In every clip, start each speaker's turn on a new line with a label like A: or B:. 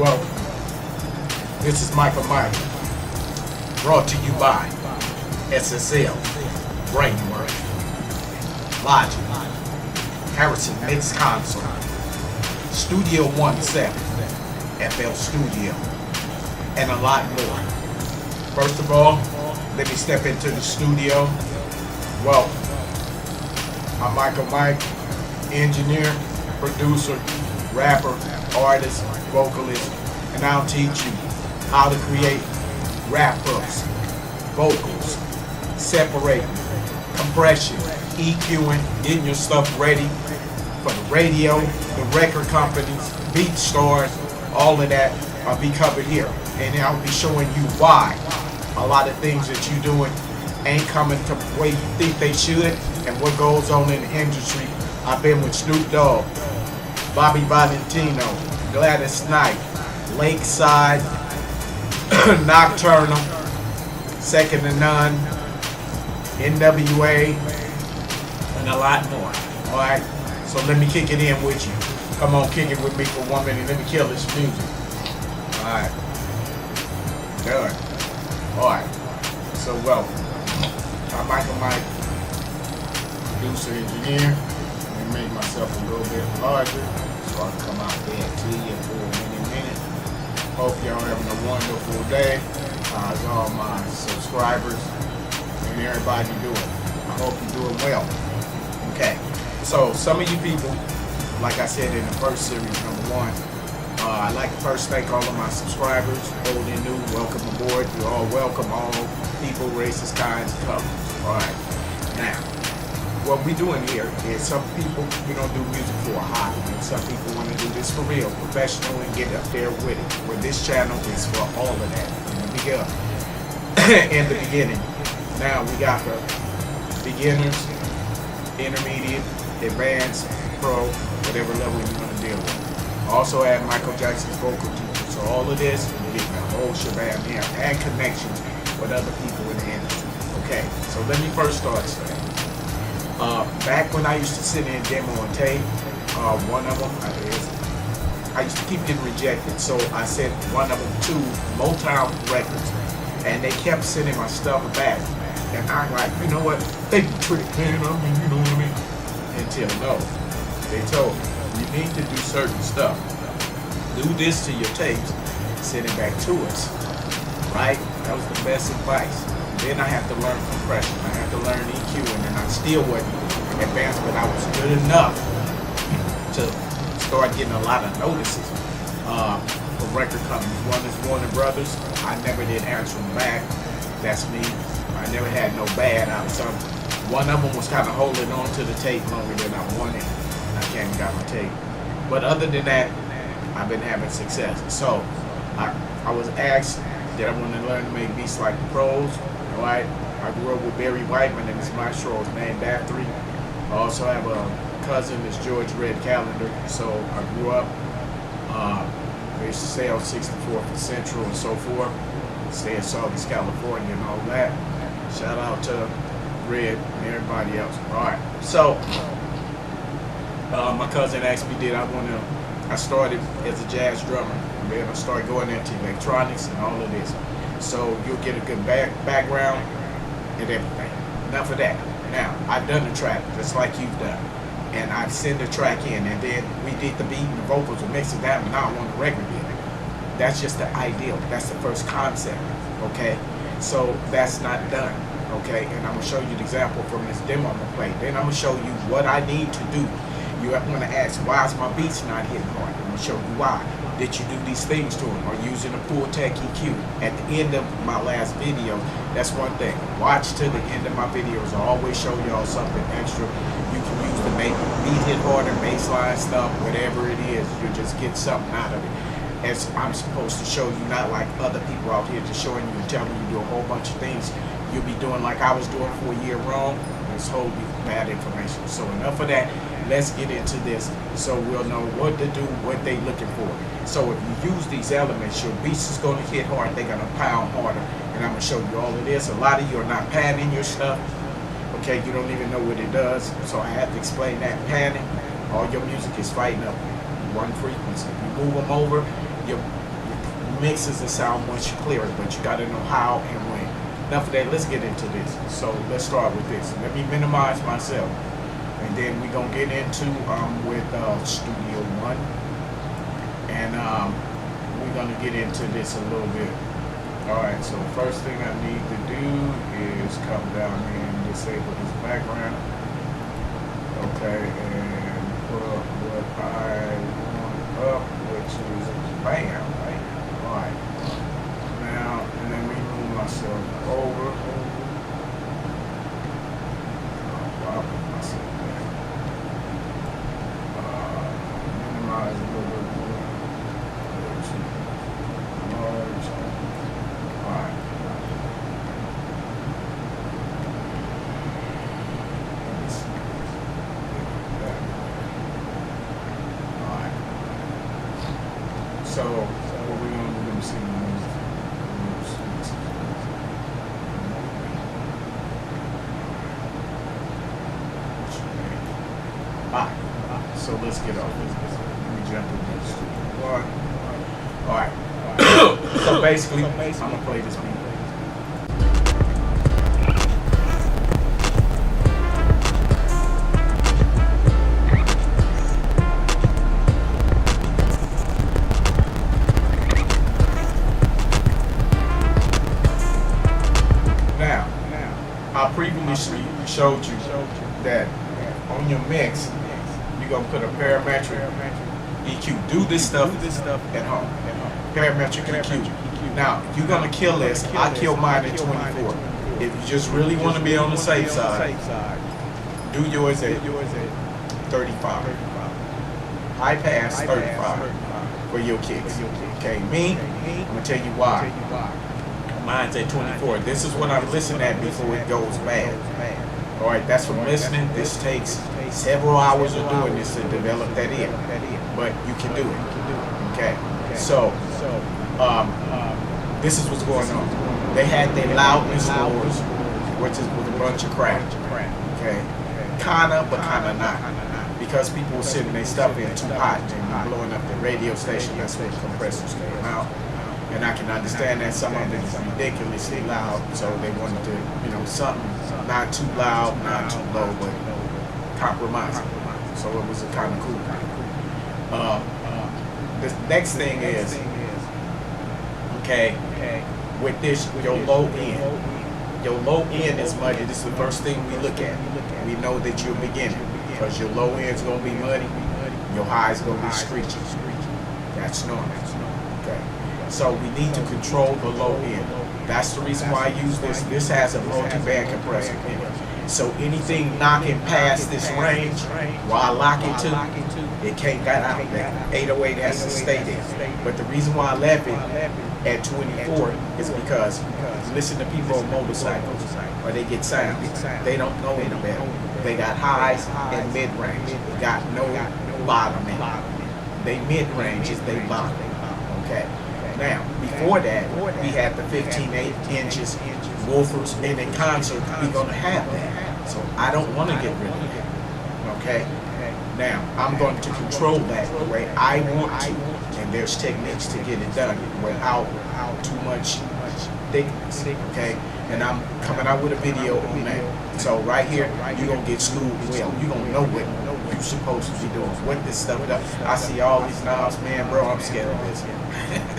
A: Well, this is Michael Mike, brought to you by SSL, Brainwork, Logic, Harrison Mix Console, Studio 17, FL Studio, and a lot more. First of all, let me step into the studio. Well, I'm Michael Mike, engineer, producer, rapper, artist, vocalist, and I'll teach you how to create rap hooks, vocals, separating, compression, EQing, getting your stuff ready for the radio, the record companies, beat stars, all of that will be covered here. And I'll be showing you why a lot of things that you're doing ain't coming to the way you think they should and what goes on in the industry. I've been with Snoop Dogg, Bobby Valentino, Gladys Knight, Lakeside, Nocturnal, Second to None, NWA, and a lot more. Alright? So let me kick it in with you. Come on, kick it with me for 1 minute. Let me kill this music. Alright. Done. Alright. So welcome. I'm Michael Mike, producer, engineer. Let me make myself a little bit larger so I can come out there to you for a minute. Hope y'all having a wonderful day. How's all my subscribers and everybody doing? I hope you're doing well. Okay. So some of you people, like I said in the first series, number 1, I'd like to first thank all of my subscribers, old and new. Welcome aboard. You're all welcome, all people, races, kinds, colors. Alright. Now, what we're doing here is some people, we don't do music for a hobby, and some people want to do this for real, professional, and get up there with it. Well, this channel is for all of that in the beginning. Now we got the beginners, intermediate, advanced, pro, whatever level you want to deal with. Also add Michael Jackson's vocal teacher. So all of this, you're getting a whole shebang here, and connections with other people in the industry. Okay, so let me first start saying, back when I used to sit in demo and tape, one of them, I used to keep getting rejected, so I sent one of them to Motown Records, and they kept sending my stuff back, and I'm like, you know what, they be tricked, man, I mean, you know what I mean? Until no, they told me, you need to do certain stuff. Do this to your tapes, send it back to us, right? That was the best advice. Then I had to learn compression, I had to learn EQing, and I still wasn't advanced, but I was good enough to start getting a lot of notices from record companies. One is Warner Brothers. I never did answer them back. That's me. I never had no bad out of something. One of them was kind of holding on to the tape longer than I wanted. I came and got my tape. But other than that, I've been having success. So I was asked that I want to learn to make beats like the pros. Right? I grew up with Barry Whiteman and his maestro is named after him. I also have a cousin that's George Red Callender. So I grew up, I used to stay on 64th and Central and so forth. Stay in Southern California and all that. Shout out to Red and everybody else. Alright, so my cousin asked me I started as a jazz drummer. And then I started going into electronics and all of this. So you'll get a good background and everything. Enough of that. Now, I've done the track just like you've done. And I've sent the track in and then we did the beat and the vocals and mixed it down and now I want the record in. That's just the ideal. That's the first concept. Okay? So that's not done. Okay? And I'm going to show you the example from this demo I'm going to play. Then I'm going to show you what I need to do. You have to ask, why is my beats not hitting hard? I'm going to show you why. Did you do these things to them? Or using a Pool Tech EQ? At the end of my last video, that's one thing. Watch to the end of my videos. I always show y'all something extra you can use to make beat hit harder, baseline stuff, whatever it is. You just get something out of it. As I'm supposed to show you, not like other people out here just showing you and telling you to do a whole bunch of things. You'll be doing like I was doing for a year wrong. It's wholly bad information. So enough of that. Let's get into this so we'll know what to do, what they looking for. So if you use these elements, your beats is going to hit hard, they're going to pound harder. And I'm going to show you all of this. A lot of you are not panning your stuff. Okay, you don't even know what it does. So I have to explain that. Panning, all your music is fighting up one frequency. You move them over, your mixes it sound much clearer, but you got to know how and when. Enough of that. Let's get into this. So let's start with this. Let me minimize myself, and then we're gonna get into with Studio One, and we're gonna get into this a little bit. All right. So first thing I need to do is come down here and disable this background. Okay, and put up what I want up, which is bam, right? All right. Now, and then remove myself over. I'll put myself there. Minimize a little bit more. Large. All right. So what we're going to do, let me see. Alright, so let's get off this. Let me jump into this. Alright. So basically, I'm going to play this beat. I previously showed you that on your mix, you're going to put a parametric EQ. Do this stuff at home. Parametric EQ. Now, you're going to kill this. I kill mine at 24. If you just really want to be on the safe side, do yours at 35. High pass 35 for your kicks. Okay, me, I'm going to tell you why. Mine's at 24. This is what I'm listening at before it goes bad. Alright, that's from listening. This takes several hours of doing this to develop that ear. But you can do it. Okay. So, this is what's going on. They had their loudness wars, which is with a bunch of crap. Okay. Kinda, but kinda not. Because people were sitting their stuff in too hot and blowing up the radio station. That's where the compressors came out. And I can understand that some of it is ridiculously loud, so they wanted to, something not too loud, not too low, but compromising. So it was a kind of cool. The next thing is, okay, with this, your low end. Your low end is muddy. This is the first thing we look at. We know that you're beginning, because your low end's going to be muddy, your high's going to be screechy. That's normal. Okay. So we need to control the low end. That's the reason why I use this. This has a multi-band compressor in it. So anything knocking past this range, while I lock it to, it can't get out. That 808 has to stay there. But the reason why I left it at 24 is because listen to people on motorcycles, or they get sound. They don't know any better. They got highs and mid-range. They got no bottom in it. They mid-range is they bottom. Okay. Now, before that, we had the 15/8 inches woofers, and in concert, we're going to have that. So I don't want to get rid of that. Okay? Now, I'm going to control that the way I want to, and there's techniques to get it done without too much thickness. Okay? And I'm coming out with a video on that. So right here, you're going to get schooled well. You're going to know what you're supposed to be doing, what this stuff does. I see all these knobs, man, bro, I'm scared of this.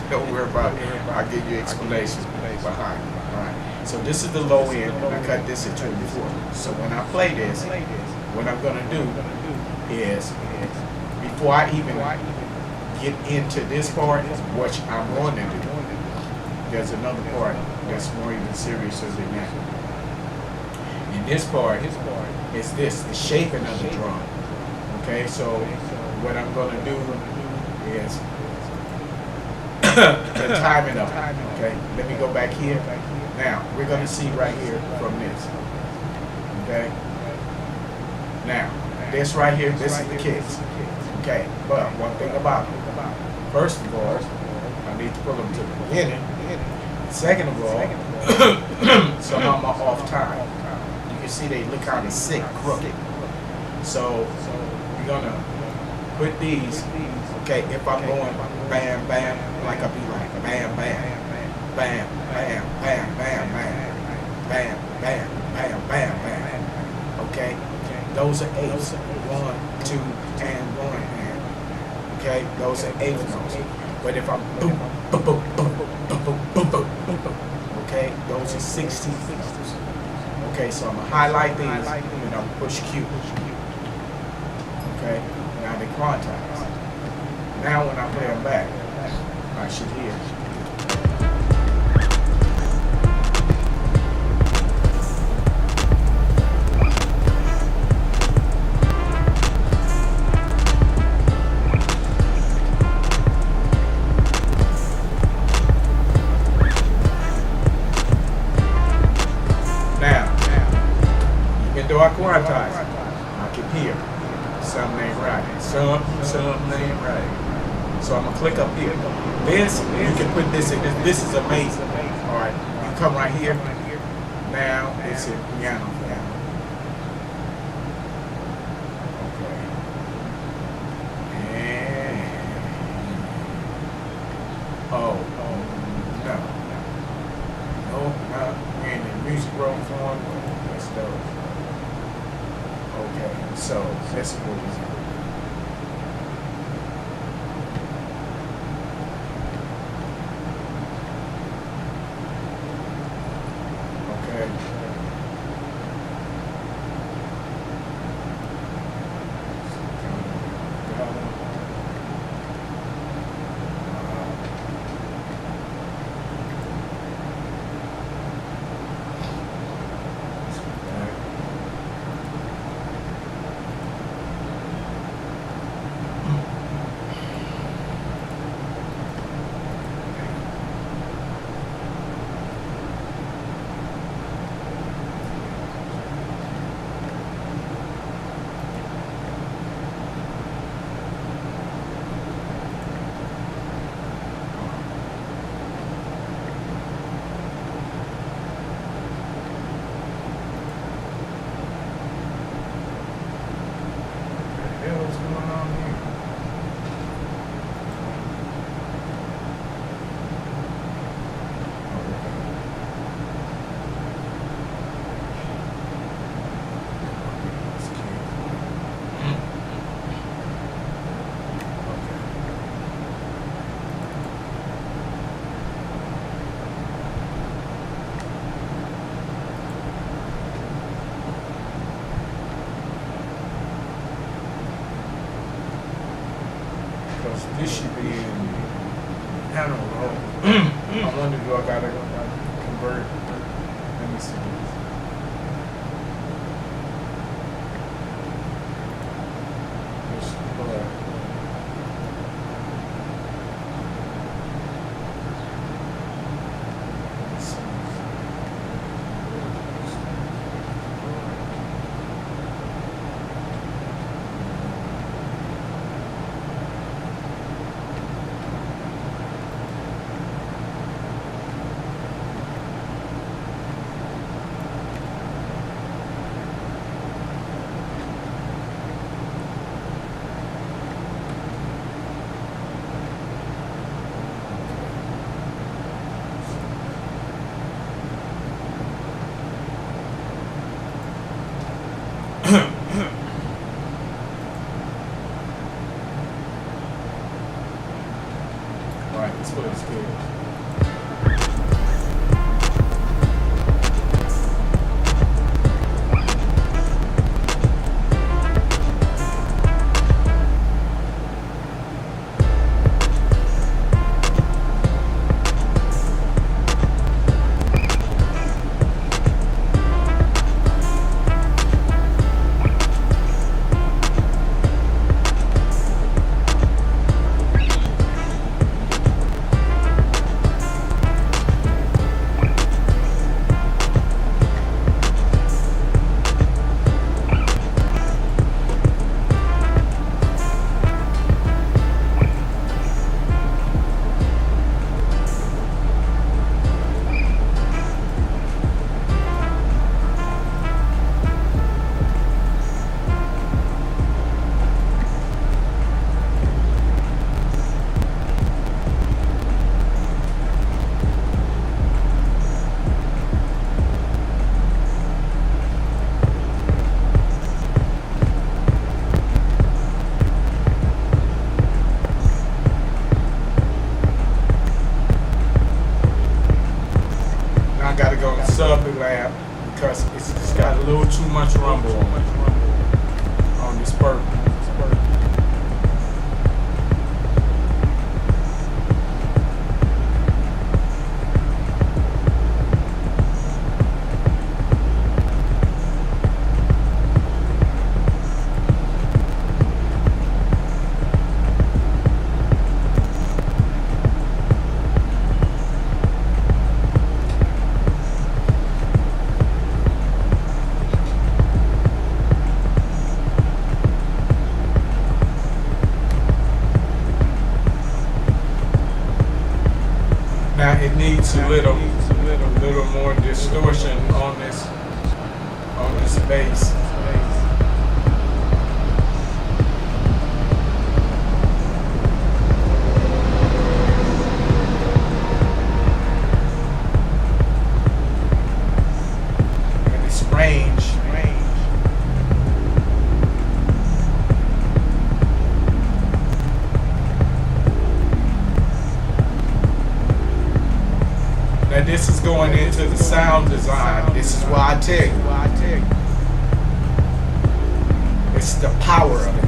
A: Don't worry about it. I'll give you explanations behind it. All right. So this is the low end, and I cut this at 24. So when I play this, what I'm going to do is, before I even get into this part, what I'm going to do, there's another part that's more even serious than that. And this part is this, the shaping of the drum. Okay, so what I'm going to do is the timing of it. Okay, let me go back here. Now, we're going to see right here from this. Okay, now, this right here, this is the kicks. Okay, but one thing about it, first of all, I need to pull them to the beginning. Second of all, so I'm off time. You can see they look kind of sick, crooked. So you're gonna put these. Okay, if I'm going bam bam, like I'll be like bam eighth notes. But if I'm boom, boom, boom, boom, boom, boom, boom, boom, boom, okay, those are 16th notes. Okay, so I'm gonna highlight these and I'm gonna push Q. Okay, now they quantize. Now when I play them back, I should hear. Though I quantize, I can hear something ain't right. Something ain't right. So I'm gonna click up here. This, you can put this in. This is amazing. All right, you come right here. Now it's in piano. Okay. And no, we're in the music roll form. Let's go. Okay, so this is what we do. Okay. What's going on here? This should be in, I don't know. I wonder, do I gotta convert? Let me see. Just pull up. Alright, let's put it scale. sub lab because it's got a little too much rumble on this purple. Now it needs a little more distortion on this bass. And its range. Now this is going into the sound design. This is why I tell you. It's the power of it.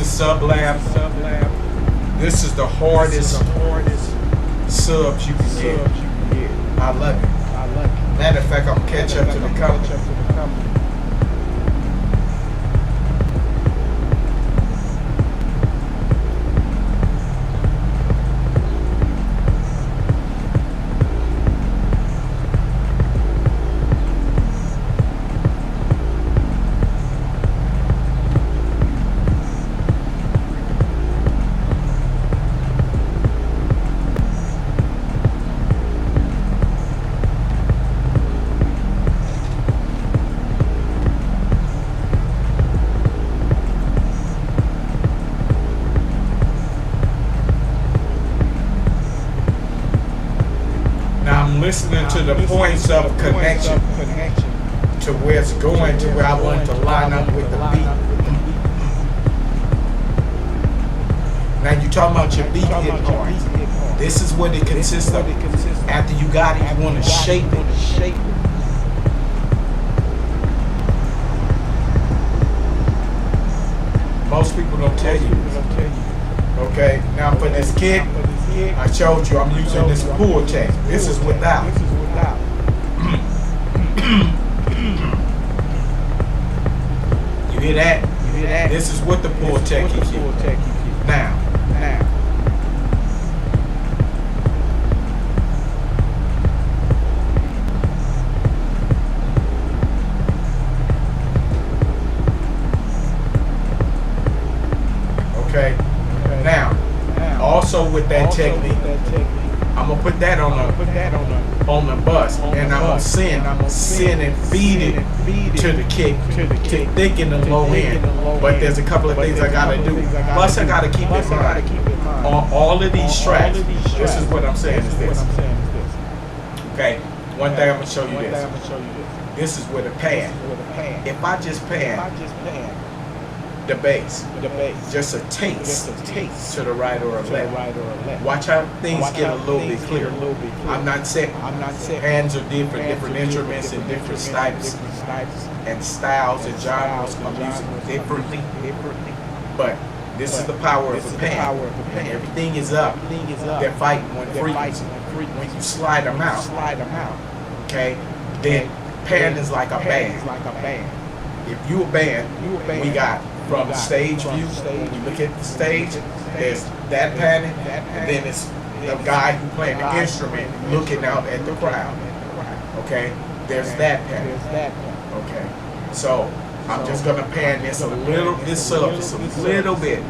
A: Sublab. This is the hardest subs you can get. I love it. Matter of fact, I'm gonna catch up to the company. Listening to the points of connection to where it's going, to where I want it to line up with the beat. Now you talking about your beat hit parts. This is what it consists of. After you got it, you want to shape it. Most people don't tell you this. Okay, now for this kit, I showed you I'm using this pull tech. This is without. You hear that? This is what the pull tech is. Now. Okay. Now. Also with that technique, I'm gonna put that on the bus, and I'm gonna send and feed it to the kick to thicken the low end. But there's a couple of things I gotta do. Plus, I gotta keep in mind on all of these tracks. This is what I'm saying is this. Okay, one thing I'm gonna show you this. This is with a pad. If I just pad the bass, just a taste to the right or left. Watch how things get a little bit clearer. I'm not saying hands are different instruments and different types and styles and genres of music differently. But this is the power of a pan. Everything is up. They're fighting one frequency. When you slide them out, okay, then pan is like a band. if you a band, we got from stage view. When you look at the stage, there's that panel, and then it's the guy who playing the instrument looking out at the crowd. Okay, there's that panel. Okay, so I'm just gonna pan this a little, this up just a little bit,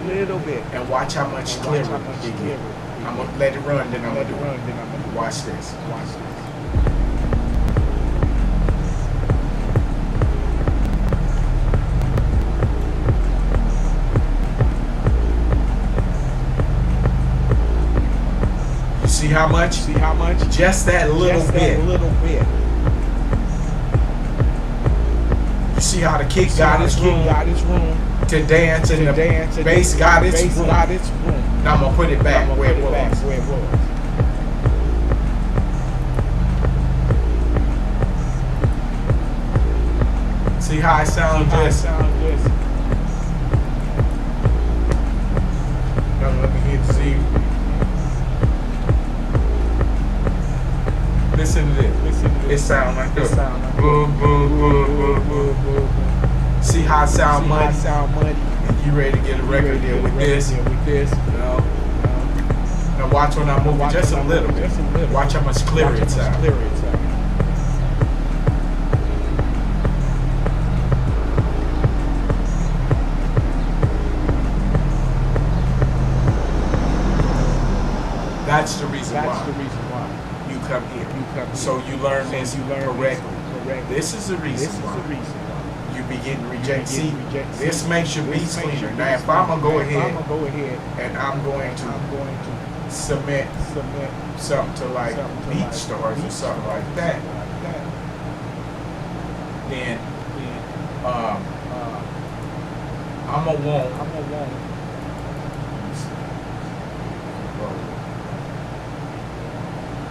A: and watch how much clearer it get. I'm gonna let it run, then I'm gonna do it. Watch this. You see how much? Just that little bit. You see how the kick got its room to dance, and the bass got its room. Now I'm gonna put it back where it was. See how it sounds just. Now let me hit Z. Listen to this. It sounds like this. See how it sound muddy? And you ready to get a record deal with this? No. Now watch when I move it just a little bit. Watch how much clearer it sounds. That's the reason why you come here. So you learn this correctly. This is the reason why you be getting rejected. See, this makes your beats cleaner. Now if I'm gonna go ahead and I'm going to submit something to like BeatStars or something like that, then I'm gonna want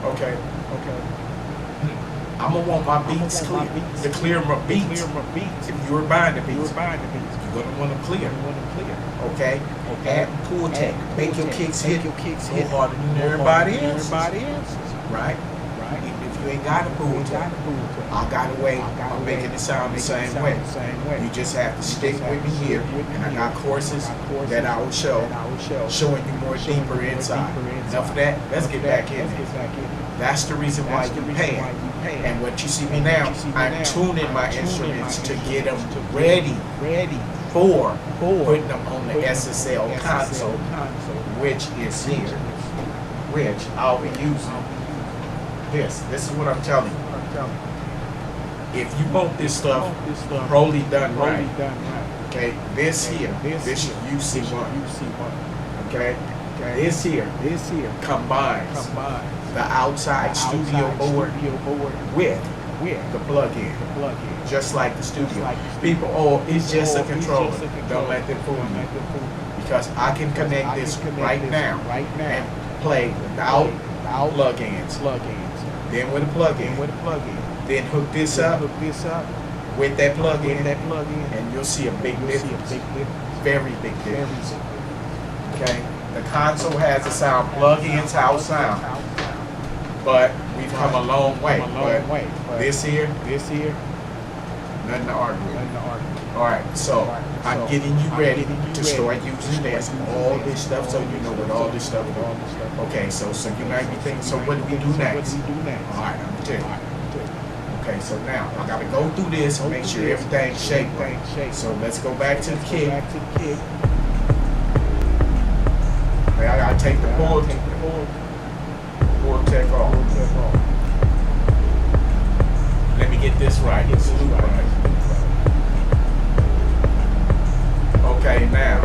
A: okay. I'm gonna want my beats clear. To clear my beats. If you were buying the beats, you're gonna want to clear. Okay? Add pull tech. Make your kicks hit harder than everybody else. Right? Even if you ain't got a pull tech, I got a way of making it sound the same way. You just have to stick with me here, and I got courses that I will show, showing you more deeper inside. Enough of that. Let's get back in there. That's the reason why you pay. And what you see me now, I'm tuning my instruments to get them ready for putting them on the SSL console, which is here, which I'll be using. This is what I'm telling you. If you want this stuff probably done right, okay, this here, this is UC1, okay, this here combines the outside studio board with the plug-in, just like the studio. People, oh, it's just a controller. Don't let them fool you, because I can connect this right now and play without plug-ins. Then with a plug-in, then hook this up with that plug-in, and you'll see a big difference, very big difference. Okay, the console has a sound, plug-ins how it sound. But we've come a long way. But this here, nothing to argue with. Alright, so I'm getting you ready to start using this, all this stuff, so you know what all this stuff is. Okay, so you might be thinking, so what do we do next? Alright, I'm gonna tell you. Okay, so now I gotta go through this and make sure everything's shaped right. So let's go back to the kick. Okay, I gotta take the pull tech off. Let me get this right. Get the loop right. Okay, now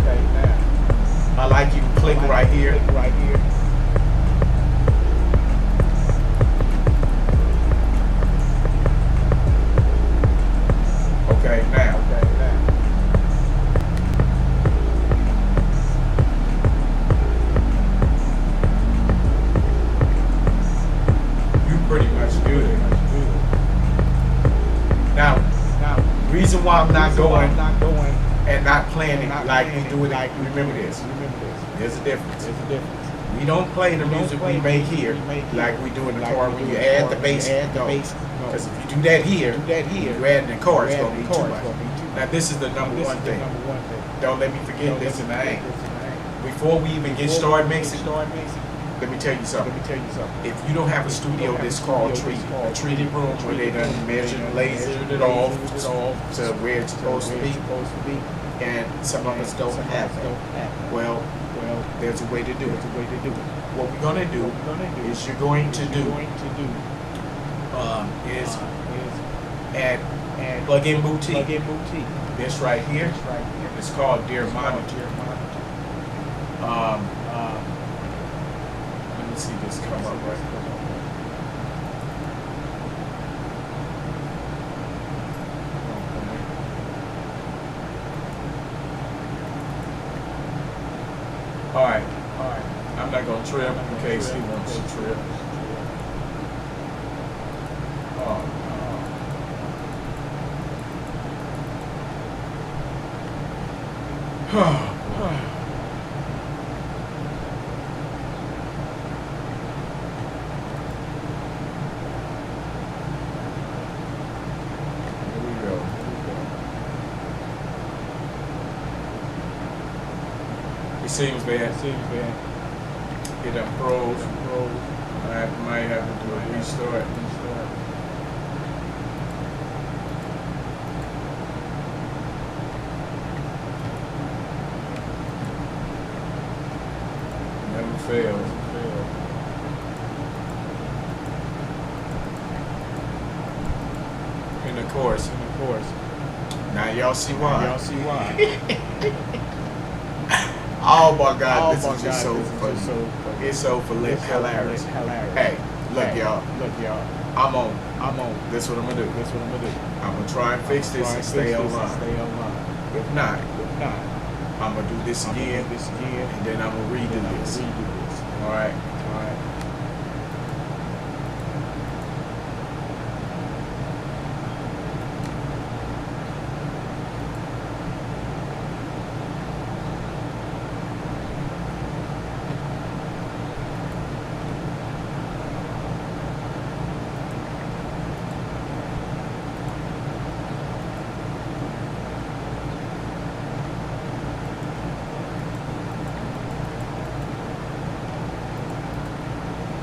A: I like you to click right here. Okay, now. Pretty much do it. Now, reason why I'm not going and not playing it like we do it, like, remember this. There's a difference. We don't play the music we make here like we do in the car when you add the bass. Because if you do that here, you add in the car, it's going to be too much. Now this is the number one thing. Don't let me forget this in the aim. Before we even get started mixing, let me tell you something. If you don't have a studio that's called a treated room where they done measured, lasered it off to where it's supposed to be, and some of us don't have that, well, there's a way to do it. What we're gonna do is you're going to do is at Plug-in Boutique. This right here, it's called Dear Monitor. Let me see this come up right. Alright. I'm not gonna trip in case he wants to trip. It seems bad. It done froze. I might have to do a restart. Never fails. And of course. Now y'all see why. Oh my God, this is just so funny. It's so hilarious. Hey, look y'all. I'm on. This is what I'm gonna do. I'm gonna try and fix this and stay online. If not, I'm gonna do this again, and then I'm gonna redo this. All right.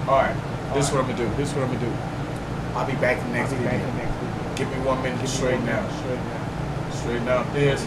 A: Alright, this is what I'm gonna do. I'll be back in the next video. Give me 1 minute to straighten out. Straighten out this.